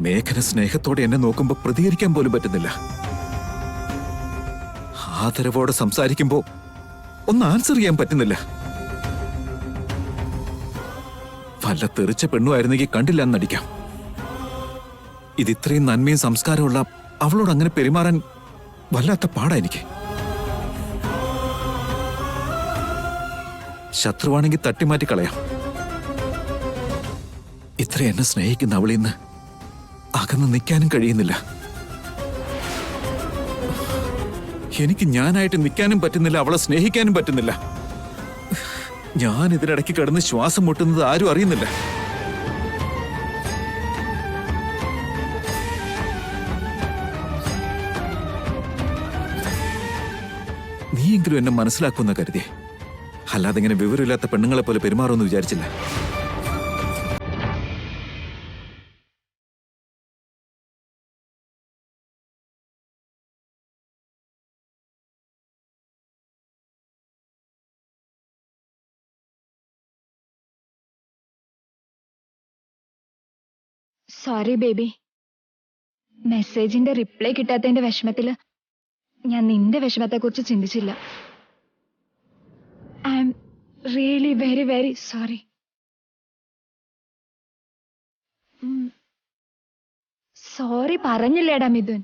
മേഘന സ്നേഹത്തോടെ എന്നെ നോക്കുമ്പോ പ്രതികരിക്കാൻ പോലും പറ്റുന്നില്ല. ആദരവോടെ സംസാരിക്കുമ്പോ ഒന്ന് ആൻസർ ചെയ്യാൻ പറ്റുന്നില്ല. വല്ല തെറിച്ച പെണ്ണുമായിരുന്നെങ്കിൽ കണ്ടില്ല എന്നടിക്കാം. ഇത് ഇത്രയും നന്മയും സംസ്കാരമുള്ള അവളോട് അങ്ങനെ പെരുമാറാൻ വല്ലാത്ത പാടാ എനിക്ക്. ശത്രുവാണെങ്കിൽ തട്ടിമാറ്റി കളയാം. ഇത്ര എന്നെ സ്നേഹിക്കുന്ന അവളിന്ന് അകന്ന് നിൽക്കാനും കഴിയുന്നില്ല. എനിക്ക് ഞാനായിട്ട് നിൽക്കാനും പറ്റുന്നില്ല, അവളെ സ്നേഹിക്കാനും പറ്റുന്നില്ല. ഞാൻ ഇതിനിടയ്ക്ക് കിടന്ന് ശ്വാസം മുട്ടുന്നത് ആരും അറിയുന്നില്ല. നീയെങ്കിലും എന്നെ മനസ്സിലാക്കുമെന്ന് കരുതിയേ. അല്ലാതെ ഇങ്ങനെ വിവരമില്ലാത്ത പെണ്ണുങ്ങളെ പോലെ പെരുമാറുമെന്ന് വിചാരിച്ചില്ല. സോറി ബേബി, മെസ്സേജിന്റെ റിപ്ലൈ കിട്ടാത്തതിന്റെ വിഷമത്തില് ഞാൻ നിന്റെ വിഷമത്തെക്കുറിച്ച് ചിന്തിച്ചില്ല. I am really very very sorry. Sorry പറഞ്ഞില്ലേടാ മിഥുൻ.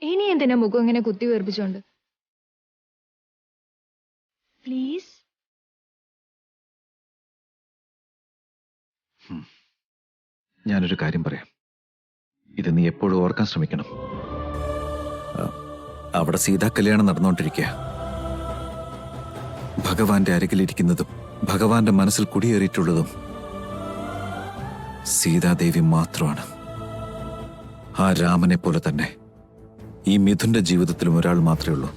ഇനി എന്തിനാ മുഖം ഇങ്ങനെ കുത്തി വീർപ്പിച്ചോണ്ട്? പ്ലീസ്. ഞാനൊരു കാര്യം പറയാം. ഇത് നീ എപ്പോഴും ഓർക്കാൻ ശ്രമിക്കണം. അവിടെ സീതാ കല്യാണം നടന്നുകൊണ്ടിരിക്കുക. ഭഗവാന്റെ അരികിലിരിക്കുന്നതും ഭഗവാന്റെ മനസ്സിൽ കുടിയേറിയിട്ടുള്ളതും സീതാദേവി മാത്രമാണ്. ആ രാമനെ പോലെ തന്നെ ഈ മിഥുന്റെ ജീവിതത്തിലും ഒരാൾ മാത്രമേ ഉള്ളൂ.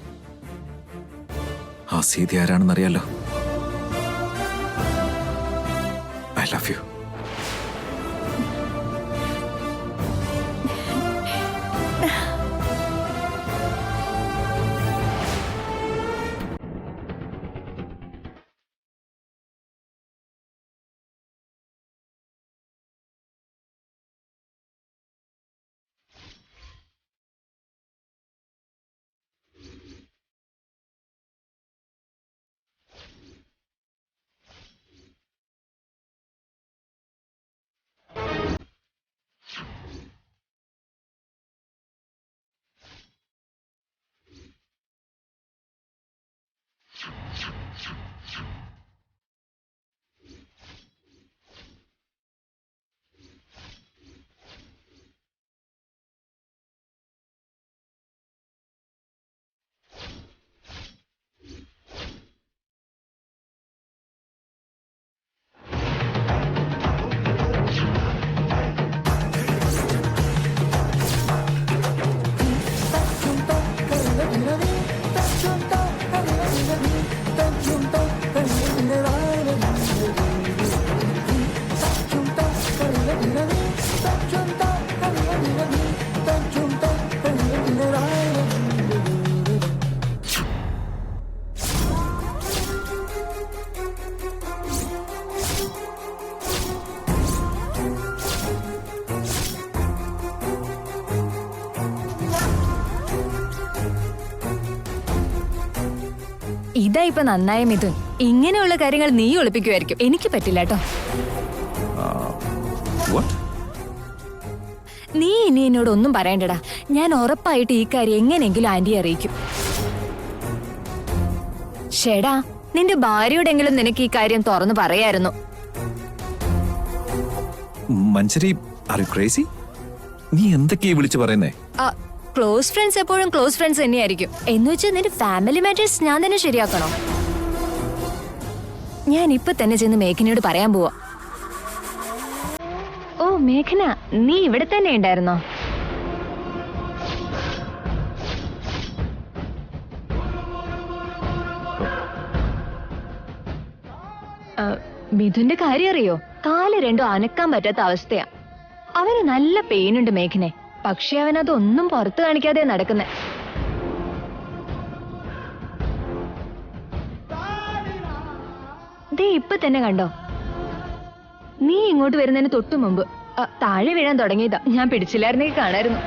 ആ സീത ആരാണെന്നറിയാലോ? I love you. ഇതാ ഇപ്പൊ നന്നായ മിഥുൻ. ഇങ്ങനെയുള്ള കാര്യങ്ങൾ നീ ഒളിപ്പിക്കുമായിരിക്കും. എനിക്ക് പറ്റില്ല കേട്ടോ. നീ ഇനി എന്നോട് ഒന്നും പറയണ്ടടാ. ഞാൻ ഉറപ്പായിട്ട് ഈ കാര്യം എങ്ങനെയെങ്കിലും ആന്റിയെ അറിയിക്കും. ഷേടാ, നിന്റെ ഭാര്യയോടെങ്കിലും നിനക്ക് ഈ കാര്യം തുറന്നു പറയായിരുന്നു. മഞ്ജരി, ആർ യു ക്രേസി? നീ എന്തൊക്കെയാ വിളിച്ചു പറയുന്നേ? ക്ലോസ് ഫ്രണ്ട്സ് എപ്പോഴും ക്ലോസ് ഫ്രണ്ട്സ് തന്നെയായിരിക്കും. എന്ന് വെച്ചാൽ നിന്റെ ഫാമിലി മാറ്റേഴ്സ് ഞാൻ തന്നെ ശരിയാക്കണോ? ഞാൻ ഇപ്പൊ തന്നെ ചെന്ന് മേഘനയോട് പറയാൻ പോവാ. ഓ മേഘന, നീ ഇവിടെ തന്നെ ഉണ്ടായിരുന്നോ? മിഥുന്റെ കാര്യം അറിയോ? കാല് രണ്ടും അനക്കാൻ പറ്റാത്ത അവസ്ഥയാ. അവന് നല്ല പെയിനുണ്ട് മേഘനെ. പക്ഷെ അവനതൊന്നും പുറത്തു കാണിക്കാതെ നടക്കുന്നെ. ദേ ഇപ്പൊ തന്നെ കണ്ടോ? നീ ഇങ്ങോട്ട് വരുന്നതിന് തൊട്ടു മുമ്പ് താഴെ വീഴാൻ തുടങ്ങിയതാ. ഞാൻ പിടിച്ചില്ലായിരുന്നെങ്കിൽ കാണായിരുന്നു.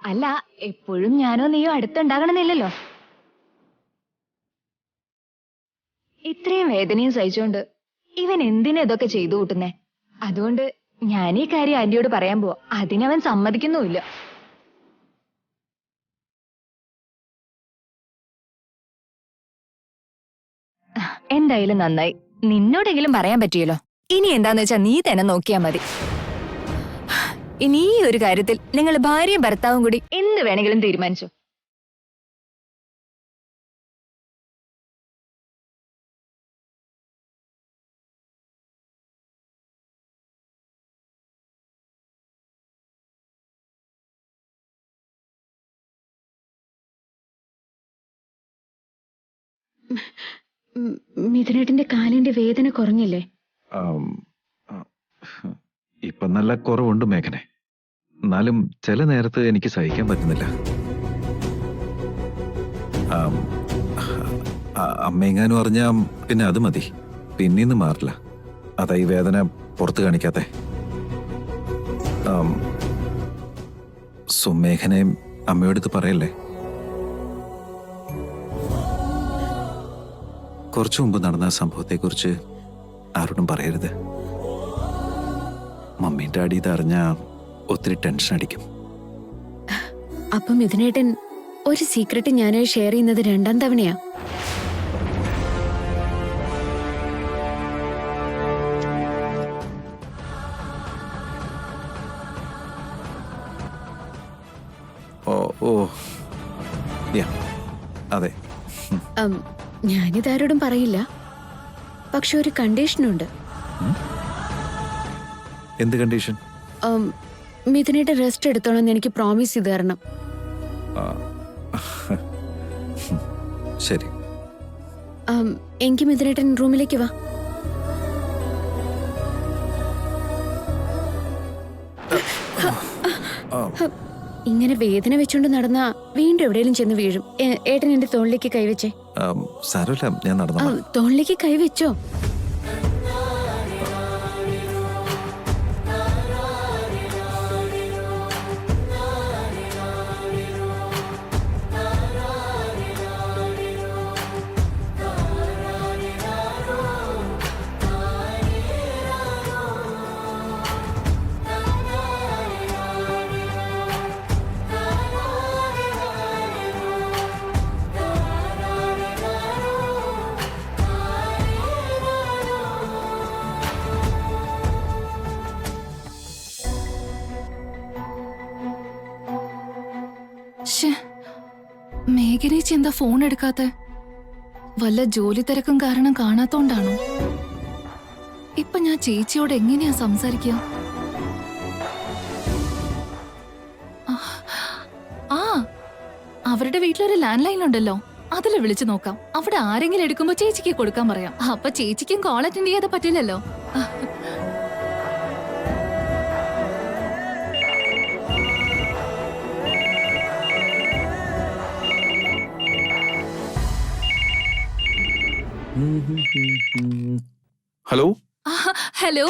അല്ല, എപ്പോഴും ഞാനോ നീയോ അടുത്തുണ്ടാകണമെന്നില്ലല്ലോ. ഇത്രയും വേദനയും സഹിച്ചോണ്ട് ഇവൻ എന്തിനാ ഇതൊക്കെ ചെയ്തു കൂട്ടുന്നേ? അതുകൊണ്ട് ഞാൻ ഈ കാര്യം ആന്റിയോട് പറയാൻ പോവാ. അതിനവൻ സമ്മതിക്കുന്നുമില്ല. എന്തായാലും നന്നായി, നിന്നോടെങ്കിലും പറയാൻ പറ്റിയല്ലോ. ഇനി എന്താന്ന് വെച്ചാ നീ തന്നെ നോക്കിയാ മതി. ഇനി ഈ ഒരു കാര്യത്തിൽ നിങ്ങൾ ഭാര്യയും ഭർത്താവും കൂടി എന്ത് വേണമെങ്കിലും തീരുമാനിച്ചു. മിഥുനേട്ടന്റെ കാലിന്റെ വേദന കുറഞ്ഞില്ലേ? ഇപ്പൊ നല്ല കുറവുണ്ട് മേഘനെ. എന്നാലും ചില നേരത്ത് എനിക്ക് സഹിക്കാൻ പറ്റുന്നില്ല. അമ്മയെങ്ങാനും അറിഞ്ഞാ പിന്നെ അത് മതി, പിന്നീന്ന് മാറില്ല. അതാ ഈ വേദന പുറത്ത് കാണിക്കാത്തെ. സുമേഘനെയും അമ്മയോടത്ത് പറയല്ലേ. കുറച്ചു മുമ്പ് നടന്ന സംഭവത്തെക്കുറിച്ച് ആരോടും പറയരുത്. മമ്മീൻ്റെ ഡാഡി ഇതറിഞ്ഞാ ഒത്തിരി ടെൻഷൻ അടിക്കും. അപ്പം മിഥുനേട്ടൻ ഒരു സീക്രട്ട് ഞാനായി ഷെയർ ചെയ്യുന്നത് 2ാം തവണയാ. ഓ അതെ. ഞാനിതാരോടും പറയില്ല. പക്ഷെ ഒരു കണ്ടീഷനുണ്ട്. എന്ത് കണ്ടീഷൻ? മിഥുനേട്ടൻ റെസ്റ്റ് എടുത്തോളാം എനിക്ക് പ്രോമിസ് ചെയ്ത് തരണം. ശരി. എനിക്ക് മിഥുനേട്ടൻ റൂമിലേക്ക് വാ. ഇങ്ങനെ വേദന വെച്ചോണ്ട് നടന്നാ വീണ്ടും എവിടെയെങ്കിലും ചെന്ന് വീഴും. ഏട്ടൻ എന്റെ തോളിലേക്ക് കൈവച്ചേ. സാരമില്ല, ഞാൻ നടന്നു. തോളിലേക്ക് കൈവച്ചോ. മേഘനേച്ചി എന്താ ഫോൺ എടുക്കാത്തെ? വല്ല ജോലി തിരക്കും കാരണം കാണാത്തോണ്ടാണോ? ഇപ്പൊ ഞാൻ ചേച്ചിയോട് എങ്ങനെയാ സംസാരിക്കുക? അവരുടെ വീട്ടിലൊരു ലാൻഡ് ലൈൻ ഉണ്ടല്ലോ, അതിൽ വിളിച്ചു നോക്കാം. അവിടെ ആരെങ്കിലും എടുക്കുമ്പോ ചേച്ചിക്ക് കൊടുക്കാൻ പറയാം. അപ്പൊ ചേച്ചിക്കും കോൾ അറ്റൻഡ് ചെയ്യാതെ പറ്റില്ലല്ലോ. ഹലോ. ഹലോ.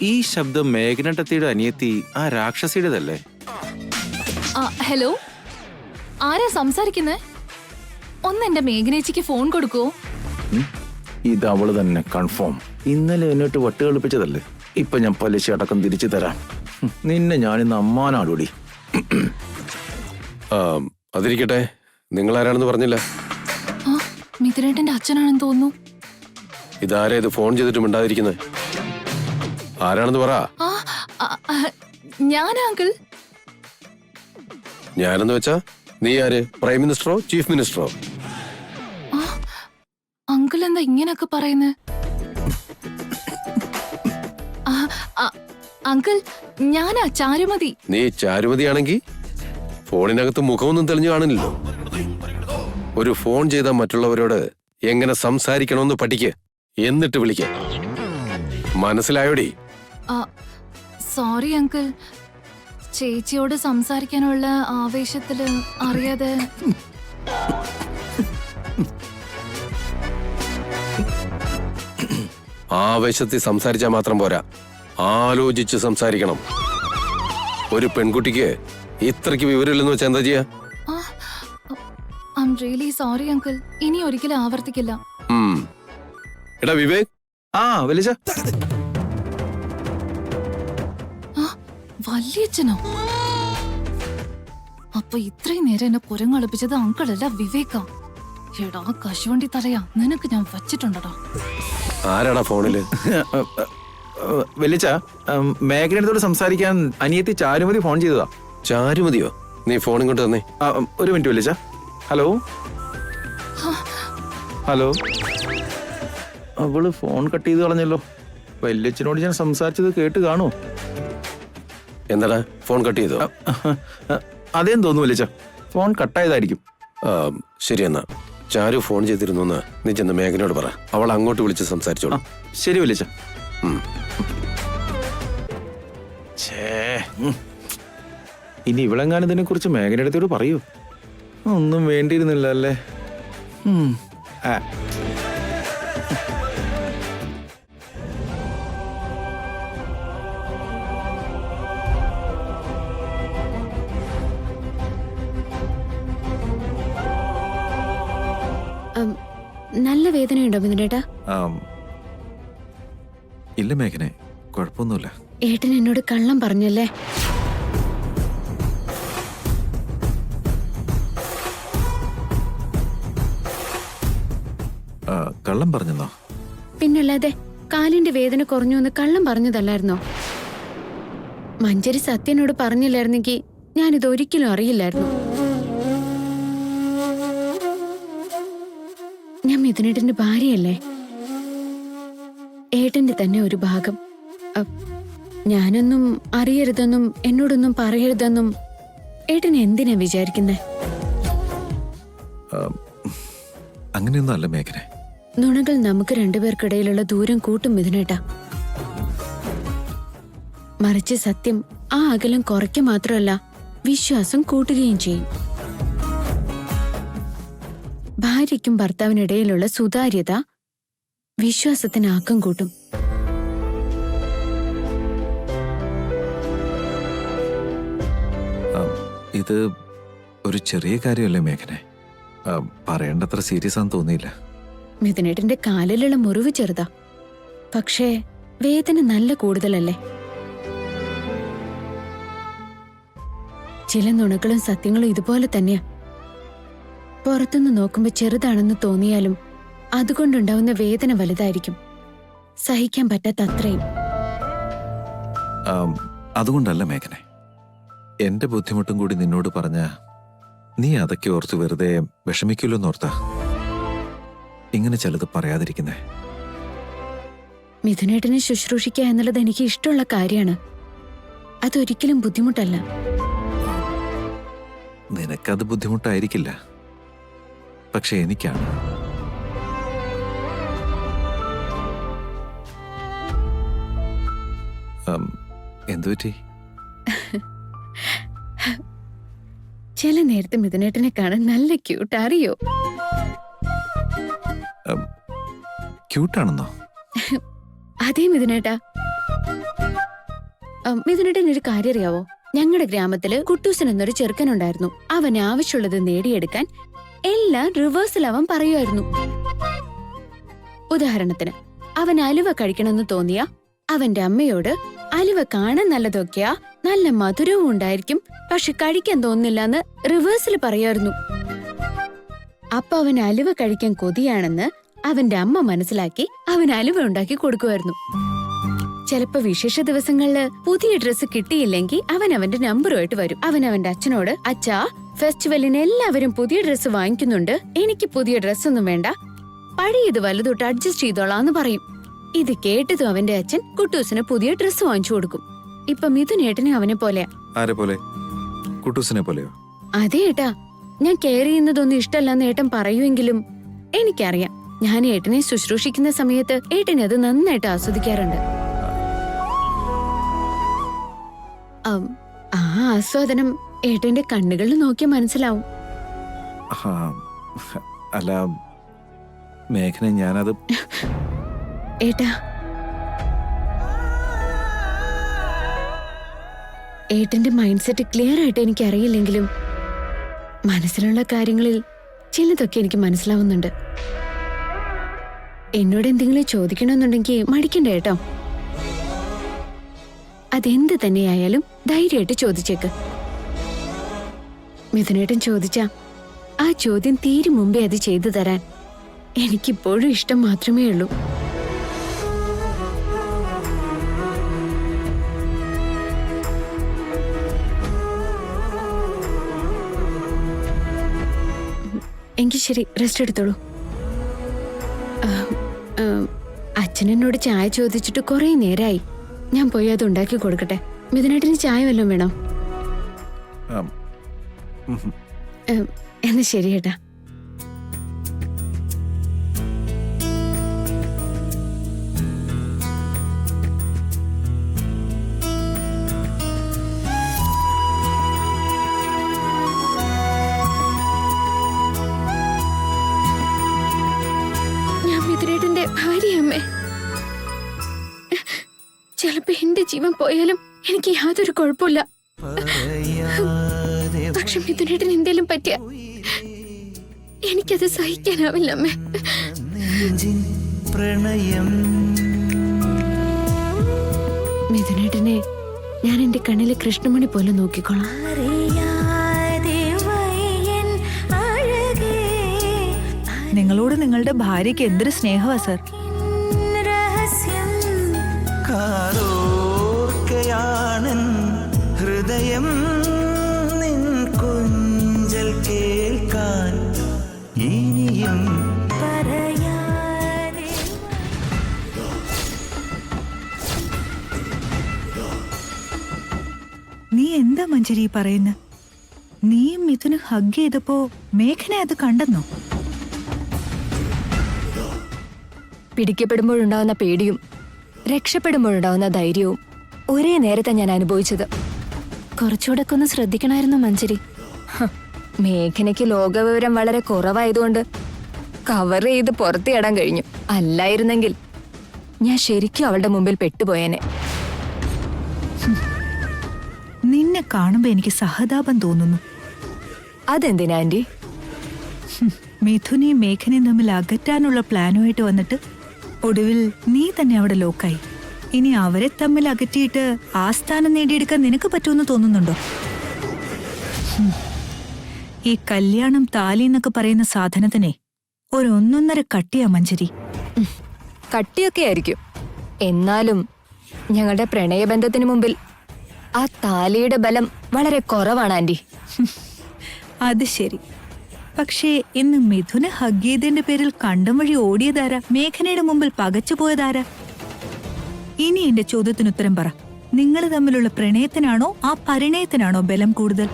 ഈ ശബ്ദം മേഘനട്ടത്തിയുടെ അനിയത്തി ആ രാക്ഷസിയുടേതല്ലേ? ഹലോ, ആരാ സംസാരിക്കുന്നേ? ഒന്ന് എന്റെ മേഘനേച്ചിക്ക് ഫോൺ കൊടുക്കോ? ഇത് അവള് തന്നെ, കൺഫേം. ഇന്നലെ എന്നിട്ട് വട്ട് കളിപ്പിച്ചതല്ലേ. ഇപ്പൊ ഞാൻ പലിശ അടക്കം തിരിച്ചു തരാം. നിന്നെ ഞാനിന്ന് അമ്മാനാടൂടി. അതിരിക്കട്ടെ, നിങ്ങൾ ആരാണെന്ന് പറഞ്ഞില്ല. മിഥുനേട്ടന്റെ അച്ഛനാണെന്ന് തോന്നുന്നു. ഇതാരാ ഇത് ഫോൺ ചെയ്തിട്ട് മിണ്ടാതിരിക്കുന്നത്? ആരാണെന്ന് പറ. ഞാൻ അങ്കിൾ. ഞാനെന്ന് വെച്ചാ നീ ആര്? പ്രൈം മിനിസ്റ്ററോ ചീഫ് മിനിസ്റ്ററോ? അങ്കിൾ എന്താ ഇങ്ങനൊക്കെ പറയുന്നത്? അങ്കിൾ, ഞാനാ ചാരുമതി. നീ ചാരുമതിയാണെങ്കി ഫോണിനകത്ത് മുഖമൊന്നും തെളിഞ്ഞു കാണില്ലല്ലോ. ഒരു ഫോൺ ചെയ്താൽ മറ്റുള്ളവരോട് എങ്ങനെ സംസാരിക്കണമെന്ന് പഠിക്ക്, എന്നിട്ട് വിളിക്ക. മനസ്സിലായോടി? സോറി അങ്കിൾ, ചേച്ചിയോട് സംസാരിക്കാനുള്ള ആവേശത്തില് അറിയാതെ. ആവേശത്തിൽ സംസാരിച്ചാൽ മാത്രം പോരാ, ആലോചിച്ച് സംസാരിക്കണം. ഒരു പെൺകുട്ടിക്ക് ഇത്രയ്ക്ക് വിവരമില്ലെന്ന് വെച്ചാൽ എന്താ ചെയ്യാ? I am really sorry uncle. ഇനി ഒരിക്കലും ആവർത്തിക്കില്ല. എടാ വിവേക്, ആ വലിച്ച വല്യച്ഛനോ? അപ്പൊ ഇത്രയും നേരം എന്നെ കുരങ്ങളപ്പിച്ചത് അങ്കിളല്ല, വിവേകാ. എടാ കശുവണ്ടി തലയാ, നിനക്ക് ഞാൻ വച്ചിട്ടുണ്ടോ? ആരാടാ ഫോണില്? വലിച്ച മേഘനടുത്തോട് സംസാരിക്കാൻ അനിയത്തി ചാരുമതി ഫോൺ ചെയ്തതാ. ചാരുമതിയോ? നീ ഫോൺ ഇങ്ങോട്ട് തന്നേ. ഒരു മിനിറ്റ് വലിച്ച. Hello hello. അവള് ഫോൺ കട്ട് ചെയ്ത് കളഞ്ഞല്ലോ. വല്യച്ഛനോട് ഞാൻ സംസാരിച്ചത് കേട്ട് കാണോ? എന്താടാ ഫോൺ കട്ട് ചെയ്തോ? അതേം തോന്നുന്നു വലിച്ച, ഫോൺ കട്ടായതായിരിക്കും. ശരി, എന്നാ ചാരു ഫോൺ ചെയ്തിരുന്നു നീ ചെന്ന് മേഘനോട് പറ. അവൾ അങ്ങോട്ട് വിളിച്ച് സംസാരിച്ചോളൂ. ശരി വലിച്ച. ഇനി ഇവളെങ്ങാനും ഇതിനെ കുറിച്ച് മേഘനടുത്തോട് പറയൂ? ഒന്നും വേണ്ടിയിരുന്നില്ല അല്ലേ? നല്ല വേദനയുണ്ടോ മിഥുനേട്ടാ? ഇല്ല മേഘനെ, കുഴപ്പമൊന്നുമില്ല. ഏട്ടൻ എന്നോട് കള്ളം പറഞ്ഞല്ലേ? കള്ളം പറഞ്ഞെന്നോ? പിന്നല്ലാതെ കാലിന്റെ വേദന കുറഞ്ഞു എന്ന് കള്ളം പറഞ്ഞതല്ലായിരുന്നോ? മഞ്ചരി സത്യനോട് പറഞ്ഞില്ലായിരുന്നെങ്കിൽ ഞാനിത് ഒരിക്കലും അറിയില്ലായിരുന്നു. ഞാൻ മിഥുനേട്ടന്റെ ഭാര്യയല്ലേ? ഏട്ടന്റെ തന്നെ ഒരു ഭാഗം. ഞാനൊന്നും അറിയരുതെന്നും എന്നോടൊന്നും പറയരുതെന്നും ഏട്ടൻ എന്തിനാ വിചാരിക്കുന്നേ? അങ്ങനെയൊന്നും അല്ല മേഘനെ. നുണകൾ നമുക്ക് രണ്ടുപേർക്കിടയിലുള്ള ദൂരം കൂട്ടും മിഥുനേട്ടാ. മറിച്ച് സത്യം ആ അകലം കുറയ്ക്ക മാത്രമല്ല, വിശ്വാസം കൂട്ടുകയും ചെയ്യും. ഭാര്യയ്ക്കും ഭർത്താവിനിടയിലുള്ള സുതാര്യത വിശ്വാസത്തിന് ആക്കം കൂട്ടും. ഇത് ഒരു ചെറിയ കാര്യമല്ലേ മേഘനെ? പറയേണ്ടത്ര സീരിയസ് ആണെന്ന് തോന്നിയില്ല. മിഥുനേട്ടന്റെ കാലിലുള്ള മുറിവ് ചെറുതാ, പക്ഷേ വേദന നല്ല കൂടുതലല്ലേ? ചില നുണകളും സത്യങ്ങളും ഇതുപോലെ തന്നെയാ. പുറത്തുനിന്ന് നോക്കുമ്പോ ചെറുതാണെന്ന് തോന്നിയാലും അതുകൊണ്ടുണ്ടാവുന്ന വേദന വലുതായിരിക്കും, സഹിക്കാൻ പറ്റാത്ത അത്രയും. അതുകൊണ്ടല്ല മേഘനെ, എന്റെ ബുദ്ധിമുട്ടും കൂടി നിന്നോട് പറഞ്ഞ നീ അതൊക്കെ ഓർത്ത് വെറുതെ വിഷമിക്കില്ലെന്നോർത്താ ഇങ്ങനെ ചിലത് പറയാതിരിക്കുന്നേ. മിഥുനേട്ടനെ ശുശ്രൂഷിക്കുക എന്നുള്ളത് എനിക്ക് ഇഷ്ടമുള്ള കാര്യമാണ്. അതൊരിക്കലും ബുദ്ധിമുട്ടല്ല. നിനക്കത് ബുദ്ധിമുട്ടായിരിക്കില്ല, പക്ഷെ എനിക്കാണ്. എന്തുപറ്റി? ചില നേരത്തെ മിഥുനേട്ടനെ കാണാൻ നല്ല ക്യൂട്ട്, അറിയോ? ക്യൂട്ടാണെന്നോ? അതേ മിഥുനേട്ടാ. മിഥുനേട്ടൻ ഒരു കാര്യം അറിയാവോ? ഞങ്ങളുടെ ഗ്രാമത്തില് കുട്ടൂസൻ എന്നൊരു ചെറുക്കനുണ്ടായിരുന്നു. അവന് ആവശ്യമുള്ളത് നേടിയെടുക്കാൻ എല്ലാം റിവേഴ്സിൽ അവൻ പറയുമായിരുന്നു. ഉദാഹരണത്തിന്, അവൻ അലുവ കഴിക്കണമെന്ന് തോന്നിയ അവന്റെ അമ്മയോട് അലുവ കാണാൻ നല്ലതൊക്കെയാ, നല്ല മധുരവും ഉണ്ടായിരിക്കും, പക്ഷെ കഴിക്കാൻ തോന്നില്ലെന്ന് റിവേഴ്സിൽ പറയായിരുന്നു. അപ്പൊ അവൻ അലുവ കഴിക്കാൻ കൊതിയാണെന്ന് അവന്റെ അമ്മ മനസ്സിലാക്കി അവൻ അലുവ ഉണ്ടാക്കി കൊടുക്കുമായിരുന്നു. ചിലപ്പോ വിശേഷ ദിവസങ്ങളില് പുതിയ ഡ്രസ്സ് കിട്ടിയില്ലെങ്കിൽ അവൻ അവന്റെ നമ്പറുമായിട്ട് വരും. അവൻ അവന്റെ അച്ഛനോട്, അച്ഛാ, ഫെസ്റ്റിവലിന് എല്ലാവരും പുതിയ ഡ്രസ്സ് വാങ്ങിക്കുന്നുണ്ട്, എനിക്ക് പുതിയ ഡ്രസ്സൊന്നും വേണ്ട, പഴയത് വലുതൊട്ട് അഡ്ജസ്റ്റ് ചെയ്തോളാന്ന് പറയും. ഇത് കേട്ടതും അവന്റെ അച്ഛൻ കുട്ടൂസിന് പുതിയ ഡ്രസ്സ് വാങ്ങിച്ചു കൊടുക്കും. ഇപ്പൊ മിഥുനേട്ടനെ അവനെ പോലെയാ. ആരെ പോലെ? കുട്ടൂസിനെ പോലെയോ? അതേ ഏട്ടാ, ഞാൻ കെയർ ചെയ്യുന്നതൊന്നും ഇഷ്ടമല്ലെന്ന് ഏട്ടൻ പറയുമെങ്കിലും എനിക്കറിയാം, ഞാൻ ഏട്ടനെ ശുശ്രൂഷിക്കുന്ന സമയത്ത് ഏട്ടൻ അത് നന്നായിട്ട് ആസ്വദിക്കാറുണ്ട്. ആ ആസ്വാദനം ഏട്ടന്റെ കണ്ണുകളിൽ നോക്കിയാൽ മനസ്സിലാവും. അല്ല മേഘന, ഞാനത് ഏട്ടാ, ഏട്ടന്റെ മൈൻഡ് സെറ്റ് ക്ലിയർ ആയിട്ട് എനിക്ക് അറിയില്ലെങ്കിലും മനസ്സിലുള്ള കാര്യങ്ങളിൽ ചിലതൊക്കെ എനിക്ക് മനസ്സിലാവുന്നുണ്ട്. എന്നോട് എന്തെങ്കിലും ചോദിക്കണമെന്നുണ്ടെങ്കിൽ മടിക്കണ്ട കേട്ടോ. അതെന്ത് തന്നെയായാലും ധൈര്യമായിട്ട് ചോദിച്ചേക്ക്. മിഥുനേട്ടൻ ചോദിച്ച ആ ചോദ്യം തീരും മുമ്പേ അത് ചെയ്തു തരാൻ എനിക്കിപ്പോഴും ഇഷ്ടം മാത്രമേ ഉള്ളൂ. എങ്കിൽ ശരി, റെസ്റ്റ് എടുത്തോളൂ. അച്ഛനോട് ചായ ചോദിച്ചിട്ട് കുറെ നേരമായി. ഞാൻ പോയി അത് ഉണ്ടാക്കി കൊടുക്കട്ടെ. മിഥുനേട്ടന് ചായ വല്ലതും വേണോ? എന്നാ ശരി ഏട്ടാ. ഞാൻ മിഥുനേട്ടന്റെ ഭാര്യയമ്മേ. ചിലപ്പോ എന്റെ ജീവൻ പോയാലും എനിക്ക് യാതൊരു കുഴപ്പമില്ല. പക്ഷെ മിഥുനേട്ടന് എന്തേലും പറ്റിയ എനിക്കത് സഹിക്കാനാവില്ല അമ്മേ. മിഥുനേട്ടനെ ഞാൻ എന്റെ കണ്ണിലെ കൃഷ്ണമണി പോലെ നോക്കിക്കോളാം. നിങ്ങളോട് നിങ്ങളുടെ ഭാര്യയ്ക്ക് എന്തൊരു സ്നേഹമാ സർ. ഹൃദയം നിൻ കൊഞ്ചൽ കേൾക്കാൻ ഇനിയും പറയാതെ. നീ എന്താ മഞ്ജരി പറയുന്നത്? നീയും മിഥുന് ഹഗ് ചെയ്തപ്പോ മേഘന അത് കണ്ടെന്നോ? പിടിക്കപ്പെടുമ്പോഴുണ്ടാവുന്ന പേടിയും രക്ഷപ്പെടുമ്പോഴുണ്ടാവുന്ന ധൈര്യവും ഒരേ നേരത്തെ ഞാൻ അനുഭവിച്ചത്. കുറച്ചുകൂടെ ഒക്കെ ഒന്ന് ശ്രദ്ധിക്കണമായിരുന്നു മഞ്ജരി. മേഘനയ്ക്ക് ലോകവിവരം വളരെ കുറവായതുകൊണ്ട് കവർ ചെയ്ത് പുറത്തിടാൻ കഴിഞ്ഞു. അല്ലായിരുന്നെങ്കിൽ ഞാൻ ശരിക്കും അവളുടെ മുമ്പിൽ പെട്ടുപോയേനെ. നിന്നെ കാണുമ്പോ എനിക്ക് സഹതാപം തോന്നുന്നു. അതെന്തിനാ ആന്റി? മിഥുനെയും മേഘനയും തമ്മിൽ അകറ്റാനുള്ള പ്ലാനുമായിട്ട് വന്നിട്ട് ഒടുവിൽ നീ തന്നെ അവിടെ ലോക്കായി. ഇനി അവരെ തമ്മിൽ അകറ്റിയിട്ട് ആ സ്ഥാനം നേടിയെടുക്കാൻ നിനക്ക് പറ്റുമെന്ന് തോന്നുന്നുണ്ടോ? ഈ കല്യാണം താലി എന്നൊക്കെ പറയുന്ന സാധനത്തിനെ ഒരു 1.5 കട്ടിയാ മഞ്ജരി. കട്ടിയൊക്കെ ആയിരിക്കും, എന്നാലും ഞങ്ങളുടെ പ്രണയബന്ധത്തിന് മുമ്പിൽ ആ താലിയുടെ ബലം വളരെ കുറവാണ് ആന്റി. അത് ശരി. പക്ഷേ ഇന്ന് മിഥുനെ ഹഗ് ചെയ്തതിന്റെ പേരിൽ കണ്ടം വഴി ഓടിയതാരാ? മേഘനയുടെ മുമ്പിൽ പകച്ചുപോയതാരാ? ഇനി എന്റെ ചോദ്യത്തിന് ഉത്തരം പറ. നിങ്ങൾ തമ്മിലുള്ള പ്രണയത്തിനാണോ ആ പരിണയത്തിനാണോ ബലം കൂടുതൽ?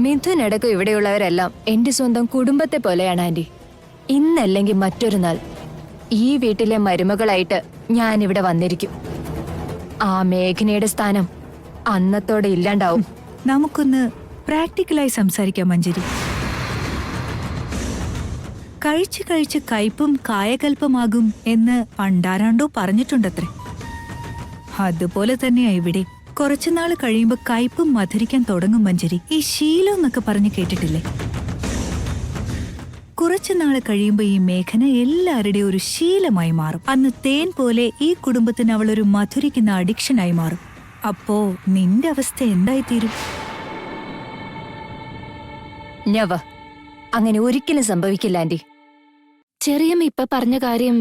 മിഥുനടക്കം ഇവിടെയുള്ളവരെല്ലാം എന്റെ സ്വന്തം കുടുംബത്തെ പോലെയാണ് ആന്റി. ഇന്നല്ലെങ്കിൽ മറ്റൊരു നാൾ ഈ വീട്ടിലെ മരുമകളായിട്ട് ഞാൻ ഇവിടെ വന്നിരിക്കും. ആ മേഘനയുടെ സ്ഥാനം അന്നത്തോടെ ഇല്ലാണ്ടാവും. നമുക്കൊന്ന് പ്രാക്ടിക്കലായി സംസാരിക്കാം മഞ്ജരി. കഴിച്ച് കഴിച്ച് കയ്പും കായകൽപ്പമാകും എന്ന് പണ്ടാരാണ്ടോ പറഞ്ഞിട്ടുണ്ടത്രേ. അതുപോലെ തന്നെയാ ഇവിടെ. കുറച്ചുനാള് കഴിയുമ്പോ കയ്പും മധുരിക്കാൻ തുടങ്ങും മഞ്ജരി. ഈ ശീലം എന്നൊക്കെ പറഞ്ഞു കേട്ടിട്ടില്ലേ? കുറച്ചുനാള് കഴിയുമ്പോ ഈ മേഘന എല്ലാവരുടെയും ഒരു ശീലമായി മാറും. അന്ന് തേൻ പോലെ ഈ കുടുംബത്തിന് അവളൊരു മധുരിക്കുന്ന അഡിക്ഷനായി മാറും. അപ്പോ നിന്റെ അവസ്ഥ എന്തായിത്തീരും? നെവർ. അങ്ങനെ ഒരിക്കലും സംഭവിക്കില്ല ആന്റി. ചെറിയമ്മ ഇപ്പൊ പറഞ്ഞ കാര്യം